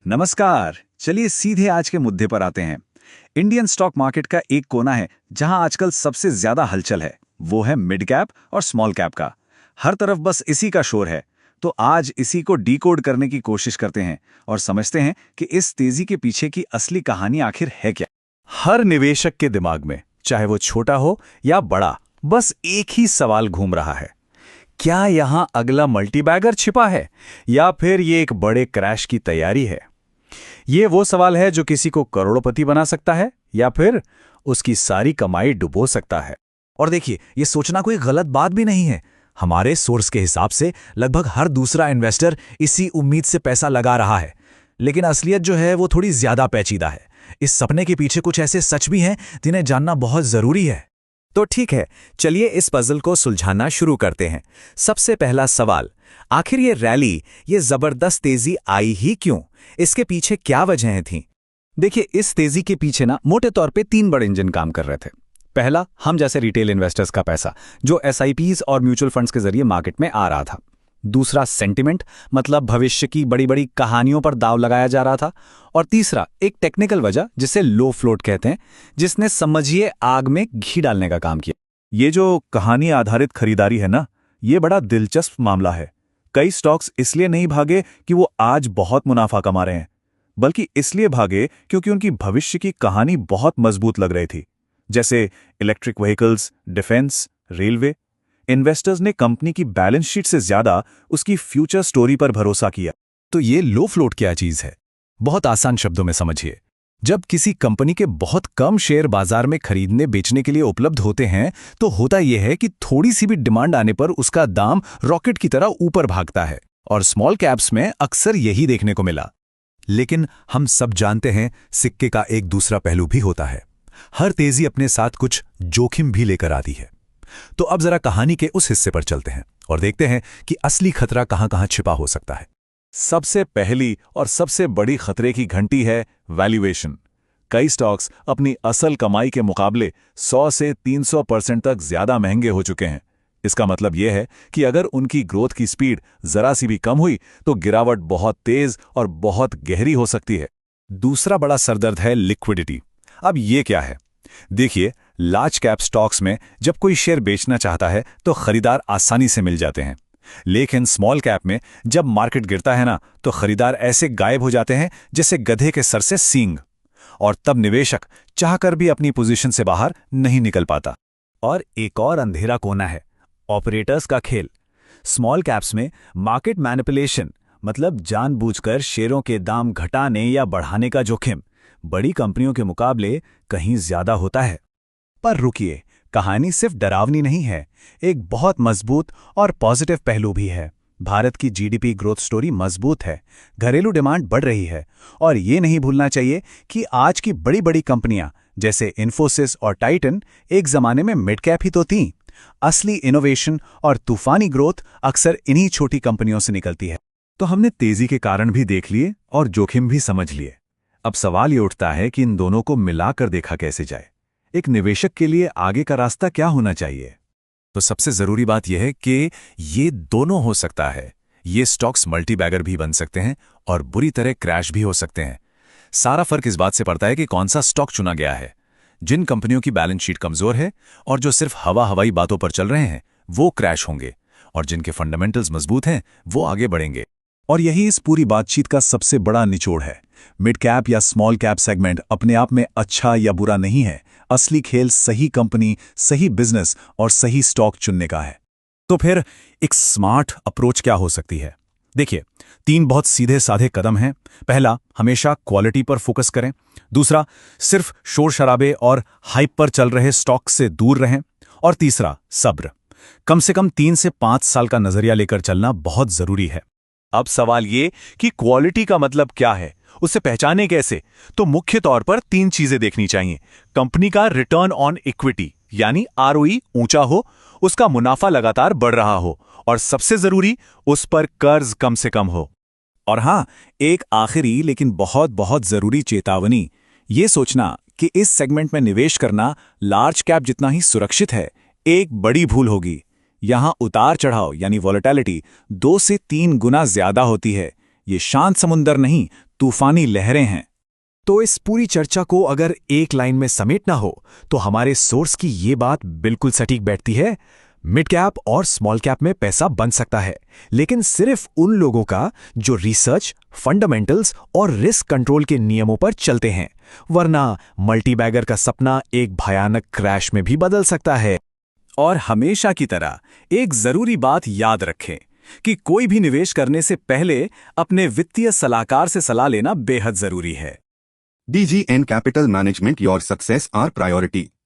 नमस्कार। चलिए सीधे आज के मुद्दे पर आते हैं। इंडियन स्टॉक मार्केट का एक कोना है जहां आजकल सबसे ज्यादा हलचल है, वो है मिड कैप और स्मॉल कैप का। हर तरफ बस इसी का शोर है। तो आज इसी को डीकोड करने की कोशिश करते हैं और समझते हैं कि इस तेजी के पीछे की असली कहानी आखिर है क्या। हर निवेशक के दिमाग में, चाहे वो छोटा हो या बड़ा, बस एक ही सवाल घूम रहा है। क्या यहां अगला मल्टीबैगर छिपा है या फिर ये एक बड़े क्रैश की तैयारी है? ये वो सवाल है जो किसी को करोड़पति बना सकता है या फिर उसकी सारी कमाई डुबो सकता है। और देखिए, ये सोचना कोई गलत बात भी नहीं है। हमारे सोर्स के हिसाब से लगभग हर दूसरा इन्वेस्टर इसी उम्मीद से पैसा लगा रहा है। लेकिन असलियत जो है वो थोड़ी ज्यादा पेचीदा है। इस सपने के पीछे कुछ ऐसे सच भी हैं जिन्हें जानना बहुत जरूरी है। तो ठीक है, चलिए इस पजल को सुलझाना शुरू करते हैं। सबसे पहला सवाल, आखिर ये रैली, ये जबरदस्त तेजी आई ही क्यों? इसके पीछे क्या वजहें थीं? देखिए, इस तेजी के पीछे ना मोटे तौर पे 3 बड़े इंजन काम कर रहे थे। पहला, हम जैसे रिटेल इन्वेस्टर्स का पैसा जो एसआईपीज और म्यूचुअल फंड्स के जरिए मार्केट में आ रहा था। दूसरा, सेंटिमेंट, मतलब भविष्य की बड़ी बड़ी कहानियों पर दाव लगाया जा रहा था। और तीसरा, एक टेक्निकल वजह जिसे लो फ्लोट कहते हैं, जिसने समझिए आग में घी डालने का काम किया। ये जो कहानी आधारित खरीदारी है ना, ये बड़ा दिलचस्प मामला है। कई स्टॉक्स इसलिए नहीं भागे कि वो आज बहुत मुनाफा कमा रहे हैं, बल्कि इसलिए भागे क्योंकि उनकी भविष्य की कहानी बहुत मजबूत लग रही थी। जैसे electric vehicles, defence, railway. Investors ने कंपनी की बैलेंस शीट से ज्यादा उसकी फ्यूचर स्टोरी पर भरोसा किया। तो ये लो फ्लोट क्या चीज है? बहुत आसान शब्दों में समझिए। जब किसी कंपनी के बहुत कम शेयर बाजार में खरीदने बेचने के लिए उपलब्ध होते हैं, तो होता यह है कि थोड़ी सी भी डिमांड आने पर उसका दाम रॉकेट की तरह ऊपर भागता है। और स्मॉल कैप्स में अक्सर यही देखने को मिला। लेकिन हम सब जानते हैं, सिक्के का एक दूसरा पहलू भी होता है। हर तेजी अपने साथ कुछ जोखिम भी लेकर आती है। तो अब जरा कहानी के उस हिस्से पर चलते हैं और देखते हैं कि असली खतरा कहां कहां छिपा हो सकता है। सबसे पहली और सबसे बड़ी खतरे की घंटी है वैल्यूएशन। कई स्टॉक्स अपनी असल कमाई के मुकाबले 100 से 300% तक ज्यादा महंगे हो चुके हैं। इसका मतलब यह है कि अगर उनकी ग्रोथ की स्पीड जरा सी भी कम हुई तो गिरावट बहुत तेज और बहुत गहरी हो सकती है। दूसरा बड़ा सरदर्द है लिक्विडिटी। अब ये क्या है? देखिए, लार्ज कैप स्टॉक्स में जब कोई शेयर बेचना चाहता है तो खरीदार आसानी से मिल जाते हैं। लेकिन स्मॉल कैप में जब मार्केट गिरता है ना, तो खरीदार ऐसे गायब हो जाते हैं जैसे गधे के सर से सींग। और तब निवेशक चाहकर भी अपनी पोजीशन से बाहर नहीं निकल पाता। और एक और अंधेरा कोना है, ऑपरेटर्स का खेल। स्मॉल कैप्स में मार्केट मैनिपुलेशन, मतलब जानबूझकर शेयरों के दाम घटाने या बढ़ाने का जोखिम, बड़ी कंपनियों के मुकाबले कहीं ज्यादा होता है। पर रुकिए, कहानी सिर्फ डरावनी नहीं है। एक बहुत मजबूत और पॉजिटिव पहलू भी है। भारत की जीडीपी ग्रोथ स्टोरी मजबूत है, घरेलू डिमांड बढ़ रही है। और ये नहीं भूलना चाहिए कि आज की बड़ी बड़ी कंपनियां जैसे इन्फोसिस और टाइटन एक जमाने में मिड कैप ही तो थीं। असली इनोवेशन और तूफानी ग्रोथ अक्सर इन्हीं छोटी कंपनियों से निकलती है। तो हमने तेजी के कारण भी देख लिए और जोखिम भी समझ लिए। अब सवाल ये उठता है कि इन दोनों को मिलाकर देखा कैसे जाए। एक निवेशक के लिए आगे का रास्ता क्या होना चाहिए? तो सबसे जरूरी बात यह है कि ये दोनों हो सकता है। ये स्टॉक्स मल्टीबैगर भी बन सकते हैं और बुरी तरह क्रैश भी हो सकते हैं। सारा फर्क इस बात से पड़ता है कि कौन सा स्टॉक चुना गया है। जिन कंपनियों की बैलेंस शीट कमजोर है और जो सिर्फ हवाई बातों पर चल रहे हैं, वो क्रैश होंगे। और जिनके फंडामेंटल्स मजबूत हैं, वो आगे बढ़ेंगे। और यही इस पूरी बातचीत का सबसे बड़ा निचोड़ है। मिड कैप या स्मॉल कैप सेगमेंट अपने आप में अच्छा या बुरा नहीं है। असली खेल सही कंपनी, सही बिजनेस और सही स्टॉक चुनने का है। तो फिर एक स्मार्ट अप्रोच क्या हो सकती है? देखिए, 3 बहुत सीधे साधे कदम हैं। पहला, हमेशा क्वालिटी पर फोकस करें। दूसरा, सिर्फ शोर शराबे और हाइप पर चल रहे स्टॉक से दूर रहें। और तीसरा, सब्र। कम से कम 3 से 5 साल का नजरिया लेकर चलना बहुत जरूरी है। अब सवाल ये कि क्वालिटी का मतलब क्या है, उसे पहचाने कैसे? तो मुख्य तौर पर 3 चीजें देखनी चाहिए। कंपनी का रिटर्न ऑन इक्विटी यानी आरओई ऊंचा हो, उसका मुनाफा लगातार बढ़ रहा हो और सबसे जरूरी, उस पर कर्ज कम से कम हो। और हां, एक आखिरी लेकिन बहुत बहुत जरूरी चेतावनी, ये सोचना कि इस सेगमेंट में निवेश करना लार्ज कैप जितना ही सुरक्षित है, एक बड़ी भूल होगी। यहां उतार चढ़ाव यानी वॉलेटिलिटी 2 से 3 गुना ज्यादा होती है। ये शांत समुंदर नहीं, तूफानी लहरें हैं। तो इस पूरी चर्चा को अगर एक लाइन में समेटना हो तो हमारे सोर्स की ये बात बिल्कुल सटीक बैठती है। मिड कैप और स्मॉल कैप में पैसा बन सकता है, लेकिन सिर्फ उन लोगों का जो रिसर्च, फंडामेंटल्स और रिस्क कंट्रोल के नियमों पर चलते हैं, वरना मल्टीबैगर का सपना एक भयानक क्रैश में भी बदल सकता है। और हमेशा की तरह एक जरूरी बात याद रखें कि कोई भी निवेश करने से पहले अपने वित्तीय सलाहकार से सलाह लेना बेहद जरूरी है। DGN Capital Management, your success our priority.